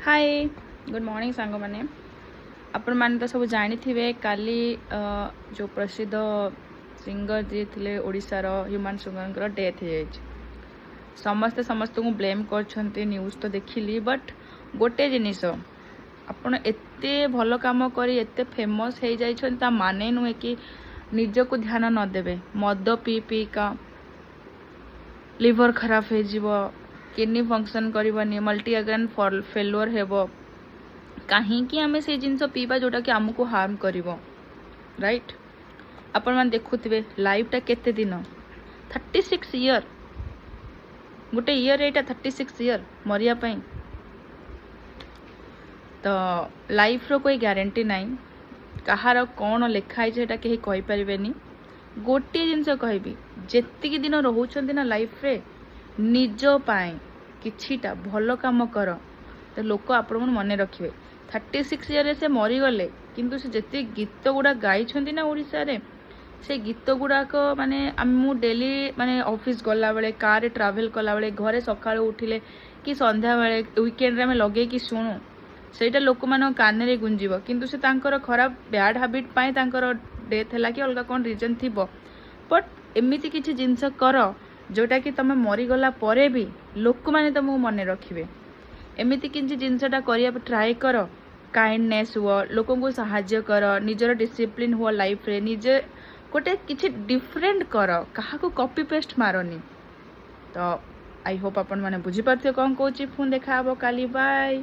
Hi good morning सांग मैंने आपण मैंने तो सब जानी थे काली जो प्रसिद्ध सिंगर जी थे ओडिशार ह्यूमान सुगर डेथ हो समस्ते समस्त को ब्लेम कर न्यूज तो देखिली बट गोटे जिनिस आपण एते भल काम करी एते फेमस हो जाता माने नुहे कि निज को ध्यान न देवे मद पी पी का लिवर खराब हो किडनी फंक्शन करनी मल्टी ऑर्गन फेलुअर हेब कहीं आम से जिनस पीवा जोटा कि आमको हार्म कर राइट आपण मैंने देखुवे लाइफटा केते दिन 36 ईयर गोटे ईयर एटा 36 ईयर मरिया पाई तो लाइफ रो कोई ग्यारंटी नाई कहार कौन लिखाई है कहीं कहींपारे गोटे जिनस कहबी जेतिकी दिन रोचन ना लाइफ रे निज पाए किछिटा भल काम कर तो लोक आपण मन रखिए 36 ईयर से मरीगले किंतु से जिते गीत गुड़ा गाई ना ओडिशा रे से गीत गुड़ाक माने मु डेली माने ऑफिस गला बेले कार ट्रावेल कला बेले घरे सकाळ उठिले कि संध्या बेले वीकेंड रे लगे कि शुणु सेटा लोक मान कान रे गुंजीब किंतु से तांकर खराब बैड हैबिट पाए तांकर डेथ है कि अलग कौन रिजन थी बट एमती किसी जिनस कर जोटा कि तुम मरीगला परे भी लोक मैंने तुमको मन रखिए एमती किसी जिनसटा करने ट्राए कर काइंडनेस हुआ लोक को साहाय्य कर निजर डिसिप्लिन हुआ लाइफ रे निजे गोटे किसी डिफरेंट कर क्या कॉपी पेस्ट मारनी तो आई होप आपण मैंने बुझीपार कौन कौन पुणी देखा काली बाय।